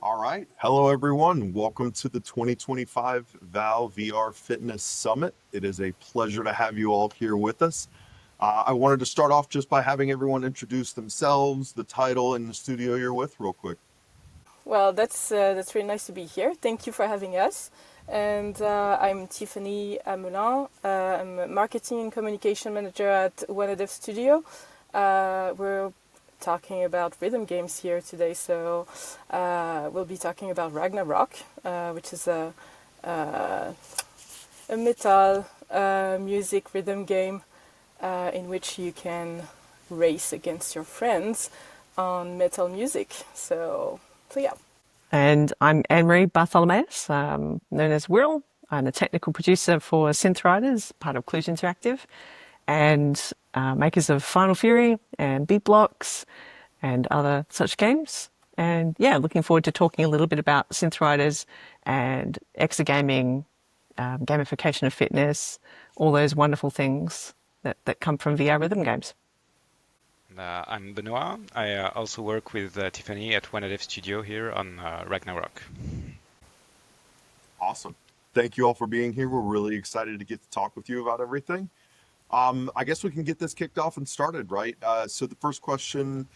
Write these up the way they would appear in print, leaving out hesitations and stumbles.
All right. Hello, everyone. Welcome to the 2025 VAL VR Fitness Summit. It is a pleasure to have you all here with us. I wanted to start off just by having everyone introduce themselves, the title, and the studio you're with real quick. Well, that's really nice to be here. Thank you for having us. And I'm Tiffany Hamelin. I'm a marketing and communication manager at Wirrel Studio. We're talking about rhythm games here today, so we'll be talking about Ragnarock, which is a metal music rhythm game in which you can race against your friends on metal music. So yeah. And I'm AnnMarie Bartholomeus, known as Wirrel. I'm a technical producer for Synth Riders, part of Cluj Interactive, and makers of Final Fury and Beat Blocks and other such games. And yeah, looking forward to talking a little bit about Synth Riders and exergaming, gamification of fitness, all those wonderful things that come from VR rhythm games. I'm Benoît. I also work with Tiffany at Wirrel Studio here on Ragnarock. Awesome. Thank you all for being here. We're really excited to get to talk with you about everything. I guess we can get this kicked off and started, right? So the first question,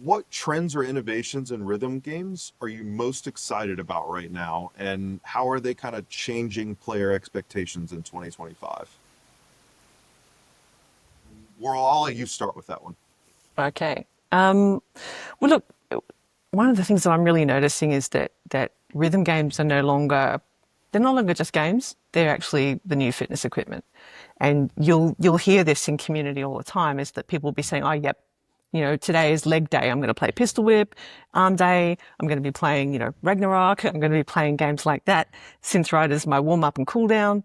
what trends or innovations in rhythm games are you most excited about right now? And how are they kind of changing player expectations in 2025? Well, I'll let you start with that one. Okay. Well, look, one of the things that I'm really noticing is that rhythm games are no longer just games. They're actually the new fitness equipment. And you'll hear this in community all the time, is that people will be saying, oh, yep, today is leg day. I'm going to play pistol whip. Arm day. I'm going to be playing, Ragnarok. I'm going to be playing games like that. Synth Riders, my warm up and cool down.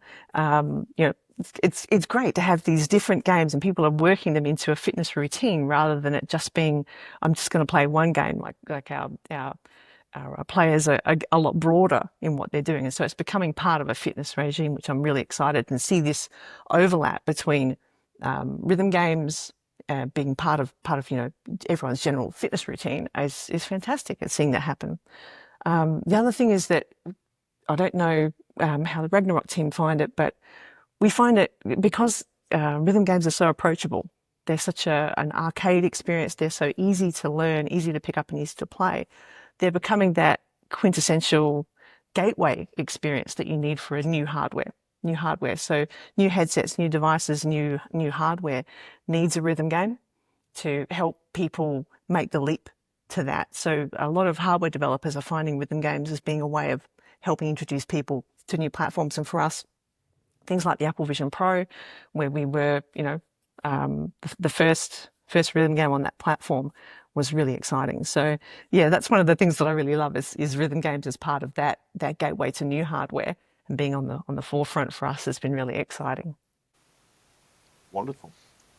It's great to have these different games and people are working them into a fitness routine rather than it just being, I'm just going to play one game. Like our players are a lot broader in what they're doing. And so it's becoming part of a fitness regime, which I'm really excited and see this overlap between rhythm games being part of everyone's general fitness routine is fantastic at seeing that happen. The other thing is that I don't know how the Ragnarock team find it, but we find it because rhythm games are so approachable. They're such an arcade experience. They're so easy to learn, easy to pick up and easy to play. They're becoming that quintessential gateway experience that you need for a new hardware. So new headsets, new devices, new hardware needs a rhythm game to help people make the leap to that. So a lot of hardware developers are finding rhythm games as being a way of helping introduce people to new platforms. And for us, things like the Apple Vision Pro, where we were, the first rhythm game on that platform was really exciting. So yeah, that's one of the things that I really love is rhythm games as part of that gateway to new hardware, and being on the forefront for us has been really exciting. Wonderful.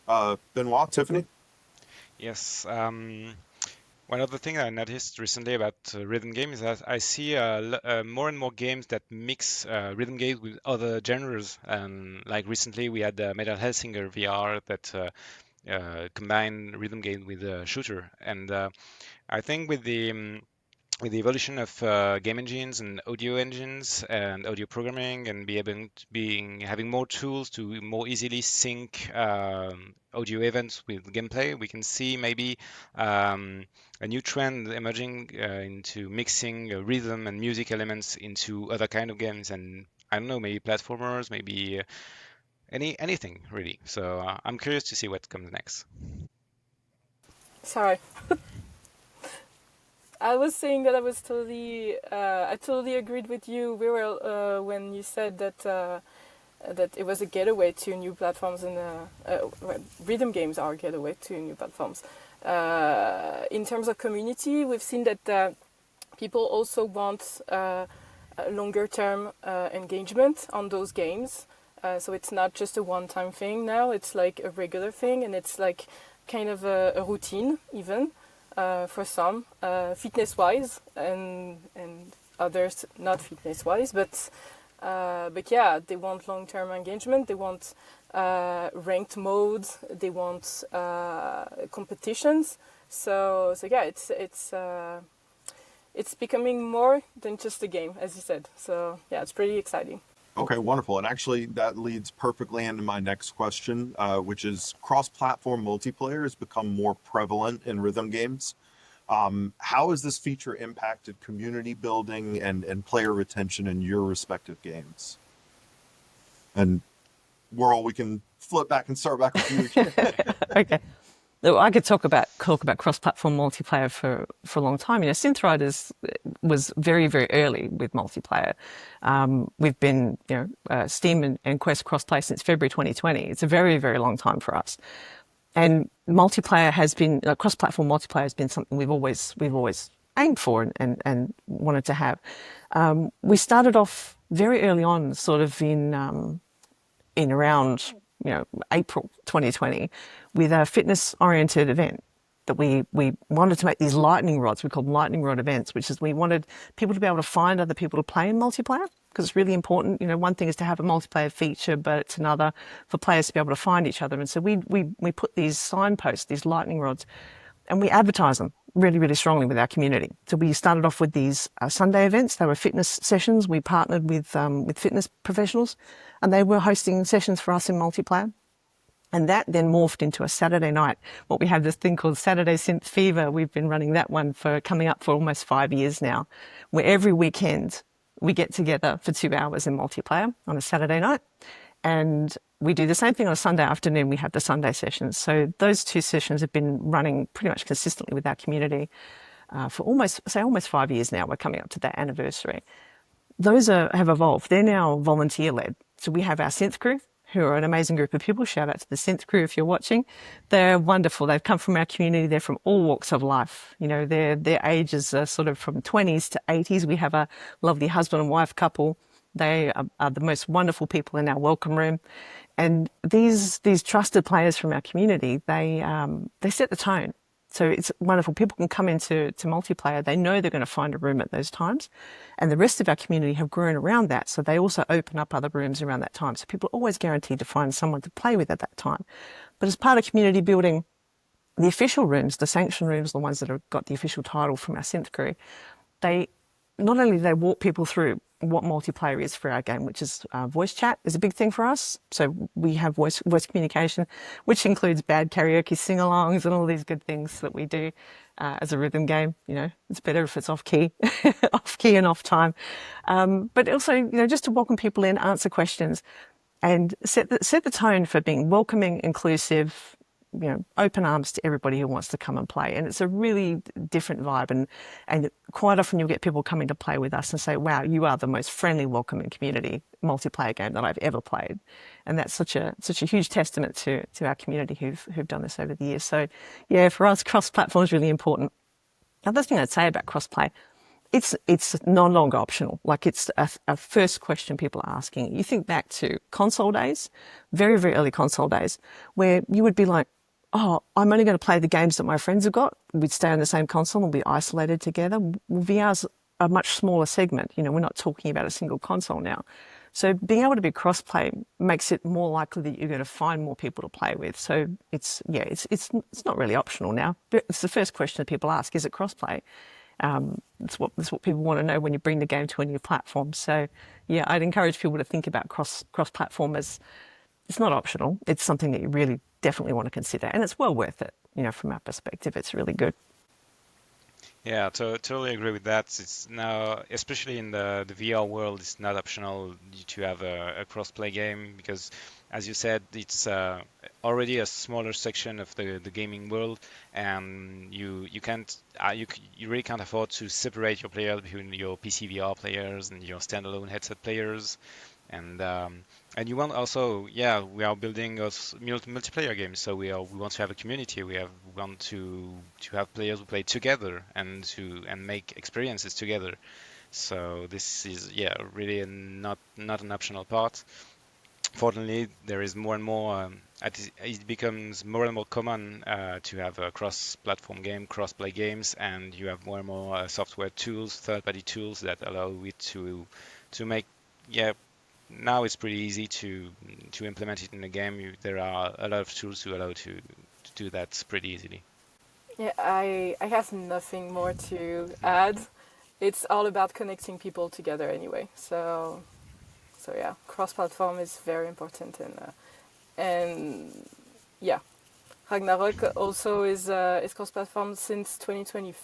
Benoît, Tiffany? Yes. One of the things I noticed recently about rhythm games is that I see more and more games that mix rhythm games with other genres. Like recently we had Metal Hellsinger VR that combined rhythm game with a shooter. And I think with the evolution of game engines and audio engines and audio programming and having more tools to more easily sync audio events with gameplay, we can see maybe a new trend emerging into mixing rhythm and music elements into other kind of games, and I don't know, maybe platformers, maybe anything really. So I'm curious to see what comes next. Sorry. I was saying that I totally agreed with you, Wirrel, when you said that it was a getaway to new platforms, and rhythm games are a getaway to new platforms. In terms of community, we've seen that people also want longer-term engagement on those games. So it's not just a one-time thing now; it's like a regular thing, and it's like kind of a routine even. For some, fitness-wise, and others not fitness-wise, but yeah, they want long-term engagement. They want ranked modes. They want competitions. So yeah, it's becoming more than just a game, as you said. So yeah, it's pretty exciting. Okay, wonderful. And actually, that leads perfectly into my next question, which is cross-platform multiplayer has become more prevalent in rhythm games. How has this feature impacted community building and player retention in your respective games? And Wirrel, we can flip back and start back with you again. Okay. I could talk about cross-platform multiplayer for a long time. Synth Riders was very, very early with multiplayer. We've been, Steam and Quest crossplay since February 2020. It's a very, very long time for us. And multiplayer has been cross-platform multiplayer has been something we've always aimed for and wanted to have. We started off very early on, sort of in around April 2020, with a fitness-oriented event that we wanted to make these lightning rods. We called them lightning rod events, which is we wanted people to be able to find other people to play in multiplayer, because it's really important. One thing is to have a multiplayer feature, but it's another for players to be able to find each other. And so we put these signposts, these lightning rods, and we advertise them really, really strongly with our community. So we started off with these Sunday events. They were fitness sessions. We partnered with fitness professionals, and they were hosting sessions for us in multiplayer. And that then morphed into a Saturday night. What we have this thing called Saturday Synth Fever. We've been running that one coming up for almost 5 years now, where every weekend we get together for 2 hours in multiplayer on a Saturday night. And we do the same thing on a Sunday afternoon. We have the Sunday sessions. So those 2 sessions have been running pretty much consistently with our community for almost 5 years now. We're coming up to that anniversary. Those have evolved. They're now volunteer-led. So we have our synth crew, who are an amazing group of people. Shout out to the synth crew if you're watching. They're wonderful. They've come from our community. They're from all walks of life. Their ages are sort of from 20s to 80s. We have a lovely husband and wife couple. They are the most wonderful people in our welcome room. And these trusted players from our community, they set the tone. So it's wonderful. People can come into multiplayer. They know they're going to find a room at those times. And the rest of our community have grown around that. So they also open up other rooms around that time. So people are always guaranteed to find someone to play with at that time. But as part of community building, the official rooms, the sanction rooms, the ones that have got the official title from our synth crew, they not only do they walk people through what multiplayer is for our game, which is voice chat is a big thing for us. So we have voice communication, which includes bad karaoke sing-alongs and all these good things that we do as a rhythm game. It's better if it's off key, off key and off time. But also, just to welcome people in, answer questions, and set the tone for being welcoming, inclusive, open arms to everybody who wants to come and play. And it's a really different vibe. And quite often you'll get people coming to play with us and say, wow, you are the most friendly, welcoming community multiplayer game that I've ever played. And that's such a huge testament to our community who've done this over the years. So yeah, for us, cross-platform is really important. Another thing I'd say about cross-play, it's no longer optional. Like, it's a first question people are asking. You think back to console days, very, very early console days, where you would be like, oh, I'm only going to play the games that my friends have got. We'd stay on the same console and be isolated together. VR's a much smaller segment. We're not talking about a single console now. So being able to be cross-play makes it more likely that you're going to find more people to play with. So it's not really optional now. It's the first question that people ask: is it cross-play? That's what people want to know when you bring the game to a new platform. So yeah, I'd encourage people to think about cross-platform as it's not optional. It's something that you really definitely want to consider, and it's well worth it. From our perspective, it's really good. Yeah, totally agree with that. It's now, especially in the VR world, it's not optional to have a cross-play game because, as you said, it's already a smaller section of the gaming world, and you really can't afford to separate your players between your PC VR players and your standalone headset players. And you want also, we are building a multiplayer game, so we want to have a community. We want to have players who play together and make experiences together. So this is really not an optional part. Fortunately, there is more and more. It becomes more and more common to have a cross-platform game, cross-play games, and you have more and more software tools, third-party tools that allow it to make. Now it's pretty easy to implement it in a game. There are a lot of tools to allow to do that pretty easily. Yeah, I have nothing more to add. it's all about connecting people together anyway. So yeah, cross-platform is very important, and yeah, Ragnarok also is cross-platform since 2021.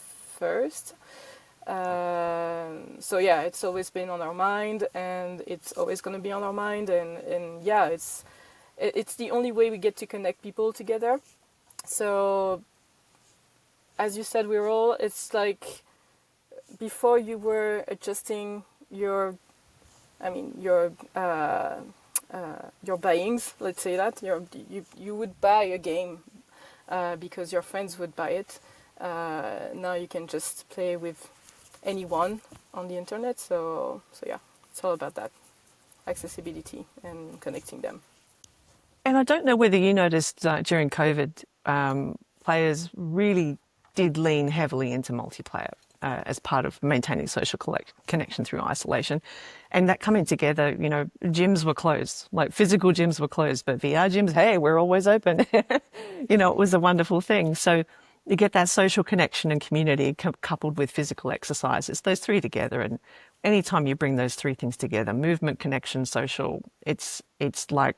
So yeah, it's always been on our mind, and it's always going to be on our mind, and yeah, it's the only way we get to connect people together. So as you said, Wirrel, it's like before you were adjusting your, I mean your buyings. Let's say that you would buy a game because your friends would buy it. Now you can just play with anyone on the internet. So yeah, it's all about that accessibility and connecting them. And I don't know whether you noticed during COVID, players really did lean heavily into multiplayer as part of maintaining social connection through isolation. And that coming together, gyms were closed, like physical gyms were closed, but VR gyms, hey, we're always open. It was a wonderful thing. So you get that social connection and community coupled with physical exercise. It's those three together. And anytime you bring those three things together, movement, connection, social, it's like,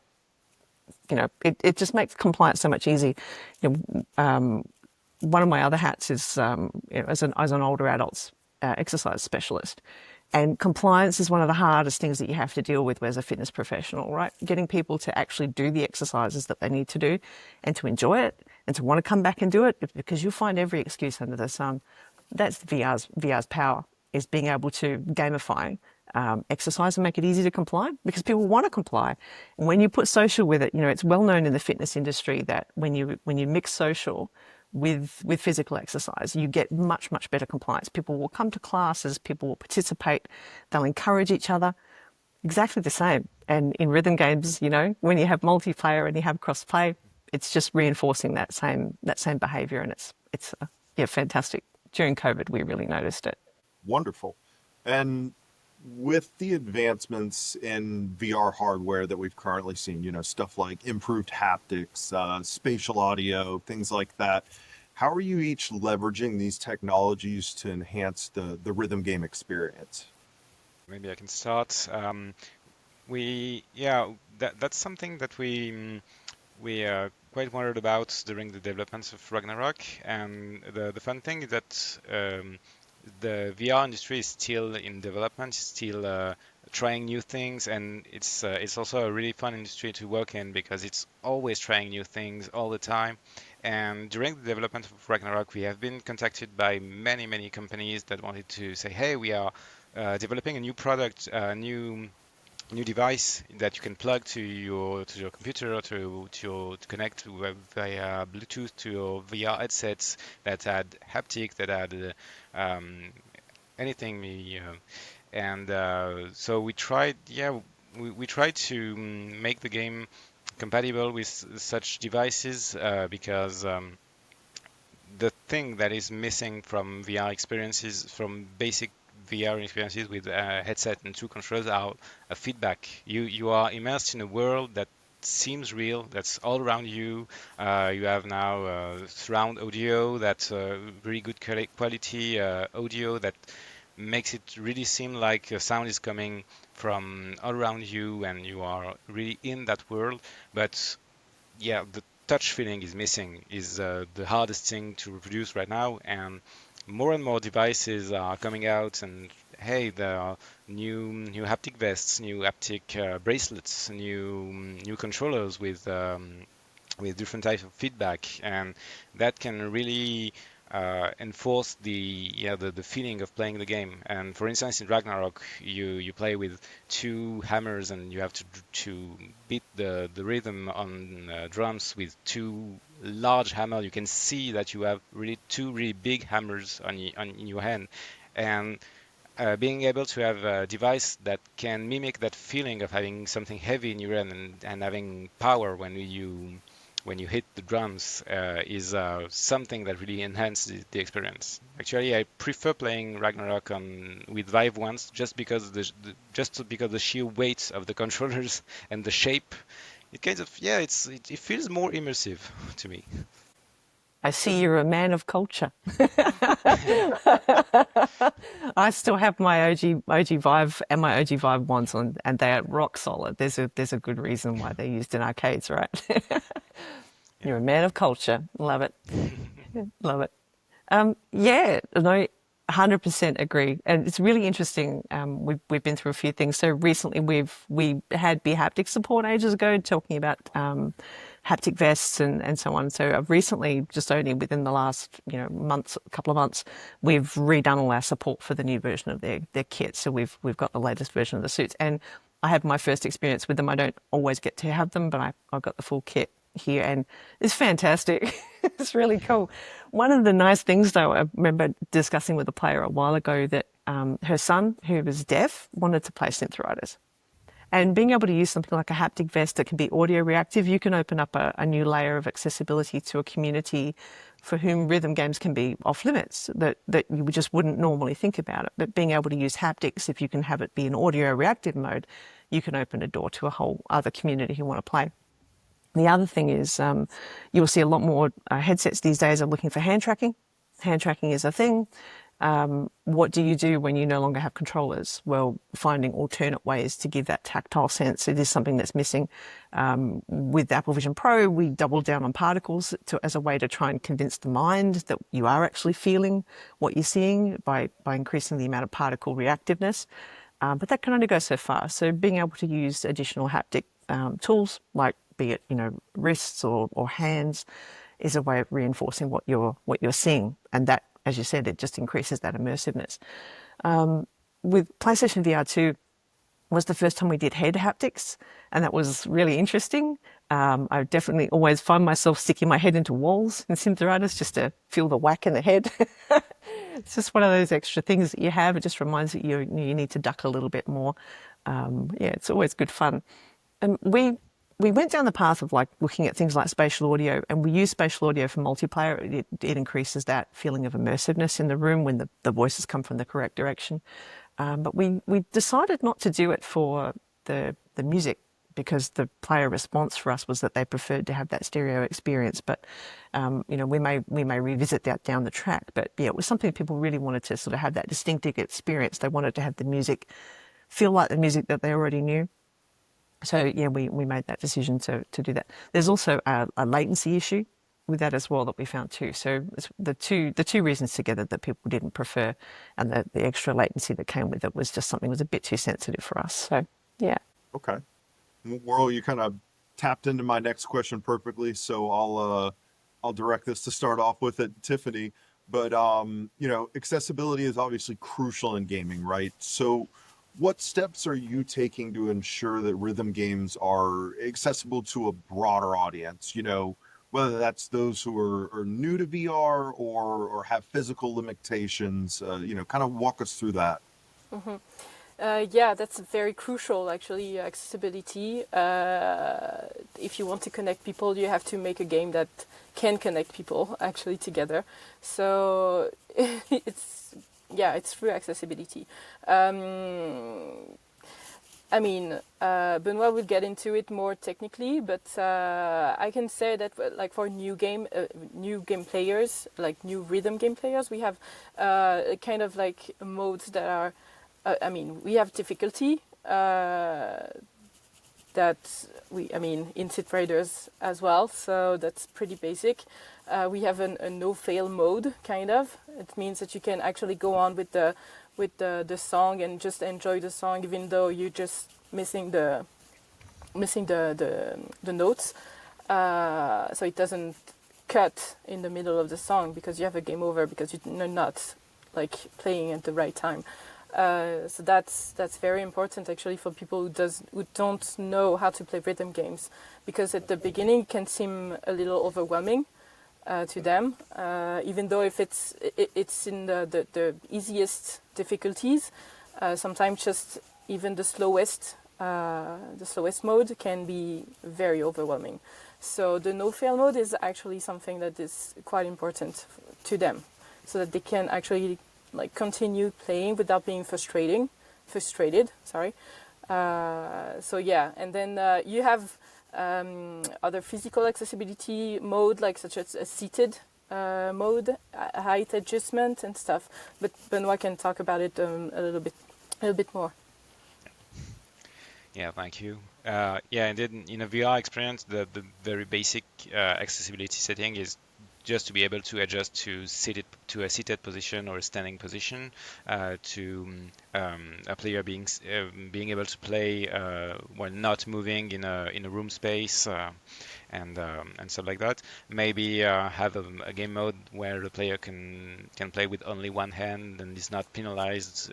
it just makes compliance so much easier. One of my other hats is as an older adults exercise specialist, and compliance is one of the hardest things that you have to deal with as a fitness professional, right? Getting people to actually do the exercises that they need to do, and to enjoy it, and to want to come back and do it, because you'll find every excuse under the sun. That's VR's power, is being able to gamify exercise and make it easy to comply, because people want to comply. And when you put social with it, it's well known in the fitness industry that when you mix social with physical exercise, you get much, much better compliance. People will come to classes, people will participate, they'll encourage each other. Exactly the same. And in rhythm games, when you have multiplayer and you have cross play, it's just reinforcing that same behavior, and it's fantastic. During COVID, we really noticed it. Wonderful. And with the advancements in VR hardware that we've currently seen, stuff like improved haptics, spatial audio, things like that, how are you each leveraging these technologies to enhance the rhythm game experience? Maybe I can start. That's something that we quite wondered about during the development of Ragnarok, and the fun thing is that the VR industry is still in development, still trying new things, and it's also a really fun industry to work in, because it's always trying new things all the time. And during the development of Ragnarok, we have been contacted by many companies that wanted to say, hey, we are developing a new product, new device that you can plug to your computer, or to connect via Bluetooth to your VR headsets, that had haptic, that had anything. And so we tried, we tried to make the game compatible with such devices, because the thing that is missing from VR experiences, from basic VR experiences with a headset and two controllers, are a feedback. You are immersed in a world that seems real, that's all around you. You have now surround audio, that's very good quality audio that makes it really seem like sound is coming from all around you, and you are really in that world. But yeah, the touch feeling is missing, is the hardest thing to reproduce right now. And more devices are coming out, and hey, there are new haptic vests, new haptic bracelets, new controllers with different types of feedback, and that can really enforce the feeling of playing the game. And for instance, in Ragnarok, you play with two hammers, and you have to beat the rhythm on drums with two large hammers. You can see that you have really two really big hammers in your hand, and being able to have a device that can mimic that feeling of having something heavy in your hand, and having power when you hit the drums, is something that really enhances the experience. Actually, I prefer playing Ragnarok with Vive ones, just because the sheer weight of the controllers and the shape. It kind of, it feels more immersive to me. I see you're a man of culture. I still have my OG Vive and my OG Vive ones on, and they are rock solid. There's a good reason why they're used in arcades, right? You're a man of culture. Love it. Love it. Yeah, no, 100% agree. And it's really interesting. We've been through a few things. So recently we had haptic support ages ago, talking about haptic vests and so on. So I've recently, just only within the last couple of months, we've redone all our support for the new version of their kit. So we've got the latest version of the suits, and I had my first experience with them. I don't always get to have them, but I got the full kit here, and it's fantastic. It's really cool. One of the nice things, though, I remember discussing with a player a while ago that her son, who was deaf, wanted to play Synth Riders. And being able to use something like a haptic vest that can be audio reactive, you can open up a new layer of accessibility to a community for whom rhythm games can be off limits, that you just wouldn't normally think about it. But being able to use haptics, if you can have it be in audio reactive mode, you can open a door to a whole other community who want to play. The other thing is you'll see a lot more headsets these days are looking for hand tracking. Hand tracking is a thing. What do you do when you no longer have controllers? Well, finding alternate ways to give that tactile sense. It is something that's missing. With Apple Vision Pro, we doubled down on particles as a way to try and convince the mind that you are actually feeling what you're seeing by increasing the amount of particle reactiveness. But that can only go so far. So being able to use additional haptic tools, like be it wrists or hands, is a way of reinforcing what you're seeing, and that, as you said, it just increases that immersiveness. With PlayStation VR 2 was the first time we did head haptics, and that was really interesting. I definitely always find myself sticking my head into walls in Synth Riders just to feel the whack in the head. It's just one of those extra things that you have. It just reminds you need to duck a little bit more. It's always good fun. And we went down the path of looking at things like spatial audio, and we use spatial audio for multiplayer. It increases that feeling of immersiveness in the room when the voices come from the correct direction. But we decided not to do it for the music, because the player response for us was that they preferred to have that stereo experience. But we may revisit that down the track. But yeah, it was something people really wanted to sort of have that distinctive experience. They wanted to have the music feel like the music that they already knew. So yeah, we made that decision to do that. There's also a latency issue with that as well that we found too. So it's the two reasons together that people didn't prefer, and the extra latency that came with it was just something that was a bit too sensitive for us. So yeah. Okay. Wirrel, you kind of tapped into my next question perfectly, so I'll direct this to start off with it, Tiffany. But accessibility is obviously crucial in gaming, right? So what steps are you taking to ensure that rhythm games are accessible to a broader audience? Whether that's those who are new to VR or have physical limitations, kind of walk us through that. Mm-hmm. Yeah, that's very crucial, actually, accessibility. If you want to connect people, you have to make a game that can connect people actually together. So it's through accessibility. Benoît will get into it more technically, but I can say that for new game players, like new rhythm game players, we have kind of modes that are, we have difficulty that in Synth Riders as well, so that's pretty basic. We have a no-fail mode, kind of. It means that you can actually go on with the song and just enjoy the song, even though you're just missing the notes. So it doesn't cut in the middle of the song because you have a game over because you're not playing at the right time. So that's very important actually for people who don't know how to play rhythm games, because at the beginning it can seem a little overwhelming to them, even though if it's in the easiest difficulties, sometimes just even the slowest mode can be very overwhelming. So the no-fail mode is actually something that is quite important to them, so that they can actually continue playing without being frustrated. Sorry. And then you have other physical accessibility mode, such as a seated mode, height adjustment and stuff. But Benoît can talk about it a little bit more. Yeah, thank you. Yeah, indeed, in a VR experience, the very basic accessibility setting is just to be able to adjust to a seated position or a standing position, to a player being able to play while not moving in a room space, and stuff like that. Maybe have a game mode where the player can play with only one hand and is not penalized.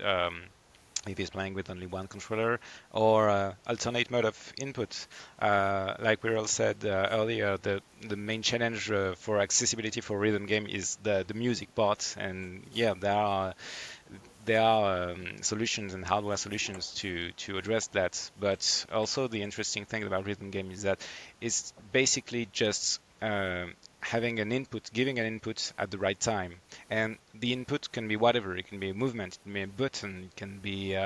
If he's playing with only one controller, or alternate mode of input. Like Wirrel said earlier, the main challenge for accessibility for rhythm game is the music part, and yeah, there are solutions and hardware solutions to address that. But also the interesting thing about rhythm game is that it's basically just having an input, giving an input at the right time. And the input can be whatever. It can be a movement, it can be a button, it can be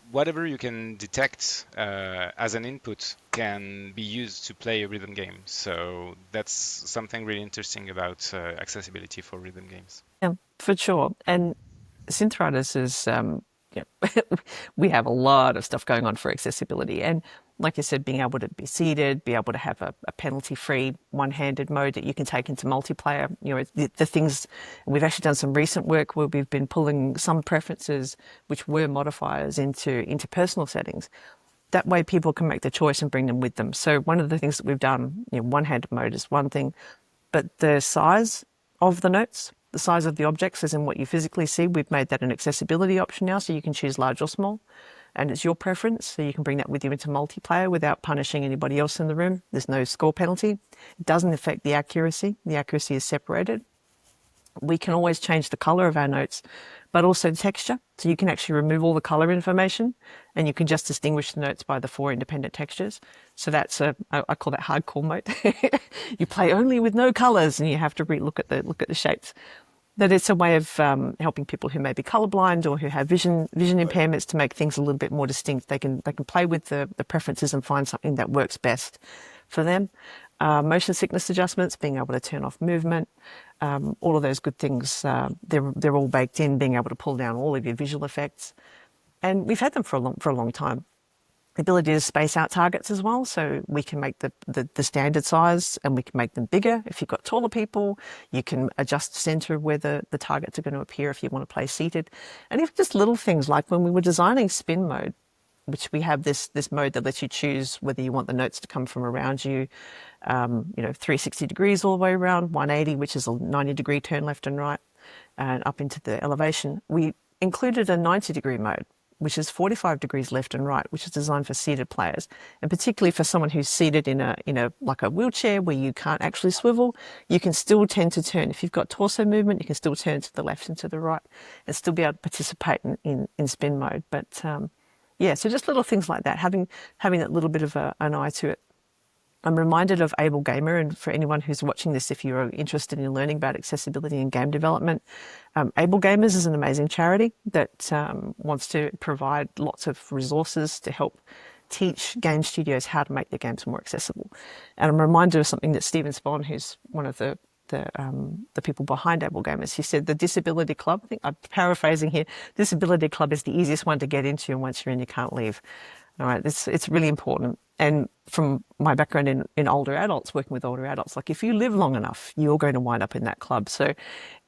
whatever you can detect as an input can be used to play a rhythm game. So that's something really interesting about accessibility for rhythm games. Yeah, for sure. And Synth Riders is, we have a lot of stuff going on for accessibility. And like you said, being able to be seated, be able to have a penalty-free one-handed mode that you can take into multiplayer. The things, we've actually done some recent work where we've been pulling some preferences which were modifiers into personal settings. That way people can make the choice and bring them with them. So one of the things that we've done, one-handed mode is one thing, but the size of the notes, the size of the objects as in what you physically see, we've made that an accessibility option now, so you can choose large or small, and it's your preference, so you can bring that with you into multiplayer without punishing anybody else in the room. There's no score penalty. It doesn't affect the accuracy. The accuracy is separated. We can always change the color of our notes, but also texture. So you can actually remove all the color information and you can just distinguish the notes by the 4 independent textures. So that's I call that hardcore mode. You play only with no colors and you have to look at the shapes. That it's a way of helping people who may be colorblind or who have vision impairments to make things a little bit more distinct. They can play with the preferences and find something that works best for them. Motion sickness adjustments, being able to turn off movement, all of those good things, they're all baked in, being able to pull down all of your visual effects. And we've had them for a long time. The ability to space out targets as well, so we can make the standard size and we can make them bigger. If you've got taller people, you can adjust the center where the targets are going to appear if you want to play seated. And even just little things like when we were designing spin mode, which we have this mode that lets you choose whether you want the notes to come from around you, 360 degrees all the way around, 180, which is a 90-degree turn left and right, and up into the elevation. We included a 90-degree mode, which is 45 degrees left and right, which is designed for seated players, and particularly for someone who's seated in a like a wheelchair where you can't actually swivel. You can still tend to turn. If you've got torso movement, you can still turn to the left and to the right, and still be able to participate in spin mode. But yeah, so just little things like that, having that little bit of an eye to it. I'm reminded of Able Gamer, and for anyone who's watching this, if you're interested in learning about accessibility in game development, Able Gamers is an amazing charity that wants to provide lots of resources to help teach game studios how to make their games more accessible. And I'm reminded of something that Stephen Spon, who's one of the people behind Able Gamers, he said the Disability Club, I think I'm paraphrasing here, Disability Club is the easiest one to get into, and once you're in, you can't leave. All right, it's really important. And from my background in older adults, working with older adults, like if you live long enough, you're going to wind up in that club. So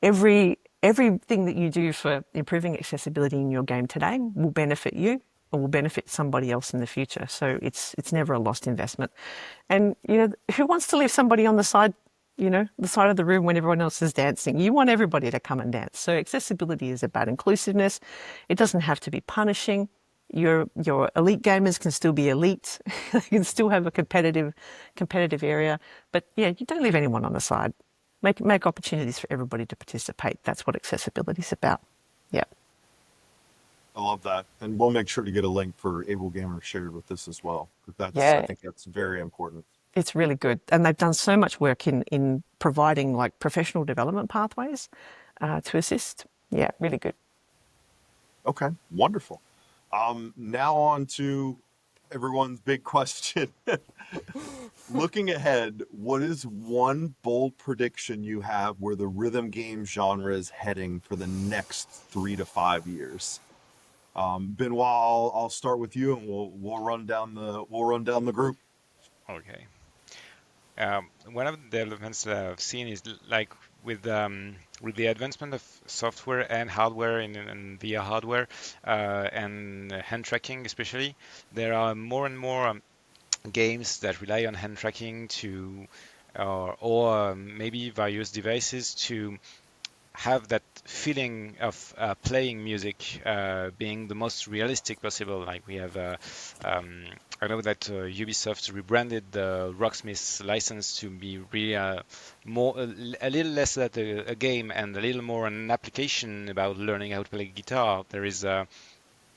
everything that you do for improving accessibility in your game today will benefit you or will benefit somebody else in the future. So it's never a lost investment. And, who wants to leave somebody on the side, the side of the room when everyone else is dancing? You want everybody to come and dance. So accessibility is about inclusiveness. It doesn't have to be punishing. Your elite gamers can still be elite. They can still have a competitive area. But yeah, you don't leave anyone on the side. Make opportunities for everybody to participate. That's what accessibility is about. Yeah. I love that. And we'll make sure to get a link for Able Gamer shared with this as well. I think that's very important. It's really good. And they've done so much work in providing like professional development pathways to assist. Yeah, really good. Okay, wonderful. Now on to everyone's big question. looking ahead, what is one bold prediction you have where the rhythm game genre is heading for the next 3 to 5 years? Benoit, I'll start with you, and we'll run down the group. Okay. One of the developments that I've seen is like with the advancement of software and hardware in VR hardware and hand tracking especially, there are more and more games that rely on hand tracking to or maybe various devices to have that feeling of playing music being the most realistic possible. Like we have, I know that Ubisoft rebranded the Rocksmith license to be really a little less that a game and a little more an application about learning how to play guitar. There is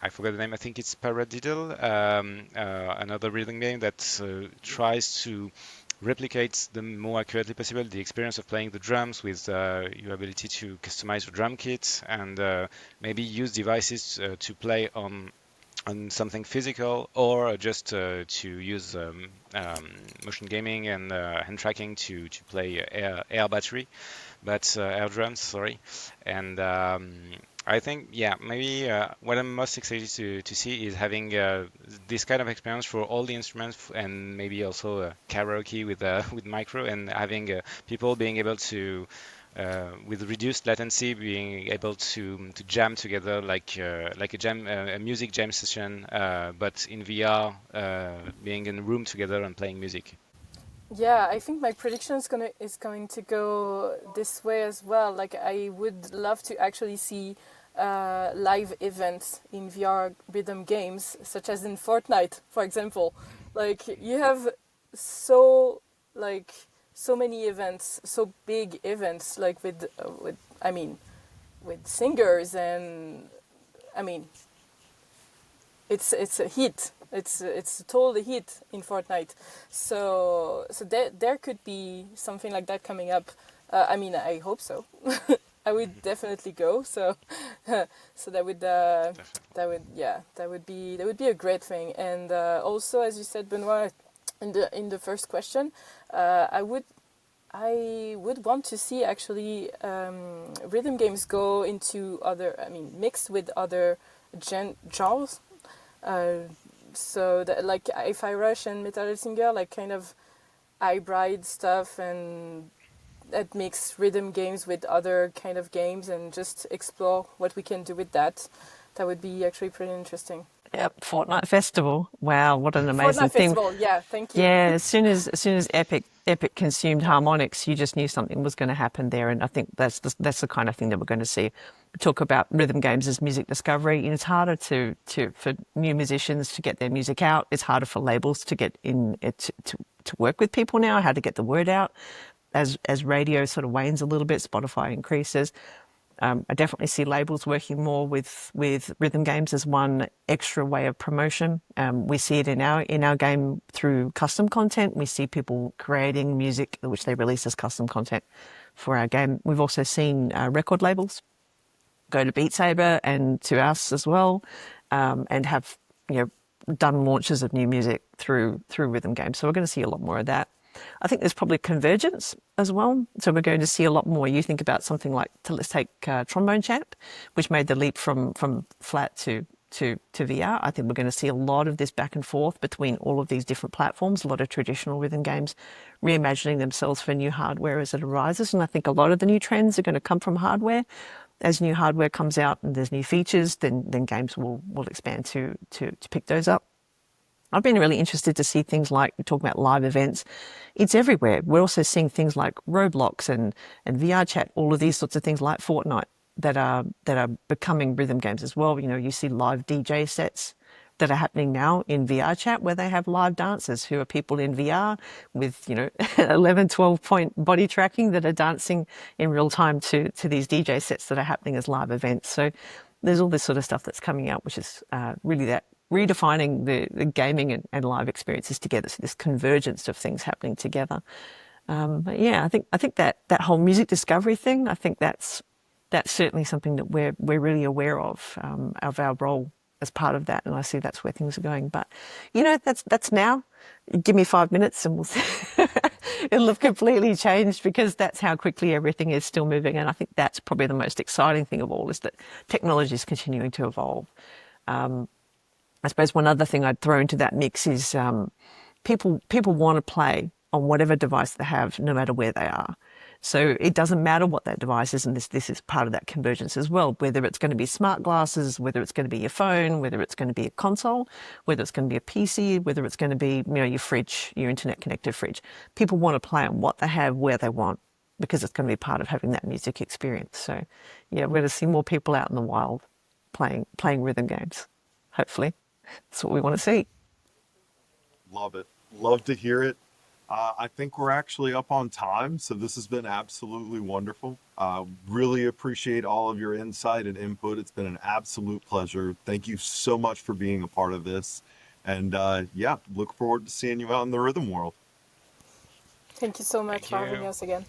I forgot the name. I think it's Paradiddle, another rhythm game that tries to replicate the more accurately possible the experience of playing the drums with your ability to customize your drum kit and maybe use devices to play on something physical or just to use motion gaming and hand tracking to play air battery, but air drums, sorry. And I think, yeah, maybe what I'm most excited to see is having this kind of experience for all the instruments and maybe also karaoke with with micro and having people being able to with reduced latency, being able to jam together like a music jam session, but in VR, being in a room together and playing music. Yeah, I think my prediction is going to go this way as well. Like I would love to actually see live events in VR rhythm games, such as in Fortnite, for example. Like you have so like so many events, so big events, like with I mean with singers and I mean it's a hit. It's a total hit in Fortnite. So there could be something like that coming up. I mean, I hope so. I would definitely go. So so that would that would be a great thing. And also, as you said, Benoit, in the first question, I would want to see actually rhythm games go into other. I mean, mixed with other genres. So that, like if I Rush and Metal Hellsinger, like kind of hybrid stuff and that mix rhythm games with other kind of games and just explore what we can do with that. That would be actually pretty interesting. Yep, Fortnite Festival. Wow, what an amazing Fortnite thing. Festival, yeah, thank you. Yeah, as soon as Epic consumed harmonics, you just knew something was going to happen there, and I think that's the kind of thing that we're going to see. We talk about rhythm games as music discovery, and it's harder to for new musicians to get their music out. It's harder for labels to get in to work with people now, how to get the word out. As radio sort of wanes a little bit, Spotify increases. I definitely see labels working more with rhythm games as one extra way of promotion. We see it in our game through custom content. We see people creating music which they release as custom content for our game. We've also seen record labels go to Beat Saber and to us as well, and have done launches of new music through rhythm games. So we're going to see a lot more of that. I think there's probably convergence as well. So we're going to see a lot more. You think about something like, let's take Trombone Champ, which made the leap from flat to VR. I think we're going to see a lot of this back and forth between all of these different platforms, a lot of traditional rhythm games reimagining themselves for new hardware as it arises. And I think a lot of the new trends are going to come from hardware. As new hardware comes out and there's new features, then games will expand to pick those up. I've been really interested to see things like, we talk about live events. It's everywhere. We're also seeing things like Roblox and VR chat, all of these sorts of things like Fortnite that are becoming rhythm games as well. You see live DJ sets that are happening now in VR chat where they have live dancers who are people in VR with, 11, 12 point body tracking that are dancing in real time to these DJ sets that are happening as live events. So there's all this sort of stuff that's coming out, which is really that redefining the gaming and live experiences together. So this convergence of things happening together. But yeah, I think that whole music discovery thing, I think that's certainly something that we're really aware of our role as part of that, and I see that's where things are going. But that's now. Give me 5 minutes, and we'll see. It'll have completely changed, because that's how quickly everything is still moving. And I think that's probably the most exciting thing of all, is that technology is continuing to evolve. I suppose one other thing I'd throw into that mix is people want to play on whatever device they have, no matter where they are. So it doesn't matter what that device is, and this is part of that convergence as well, whether it's going to be smart glasses, whether it's going to be your phone, whether it's going to be a console, whether it's going to be a PC, whether it's going to be your fridge, your internet-connected fridge. People want to play on what they have, where they want, because it's going to be part of having that music experience. So, yeah, we're going to see more people out in the wild playing rhythm games, hopefully. That's what we want to see. Love it. Love to hear it. I think we're actually up on time, so this has been absolutely wonderful. Really appreciate all of your insight and input. It's been an absolute pleasure. Thank you so much for being a part of this. And yeah, look forward to seeing you out in the rhythm world. Thank you so much Thank for having you. us again.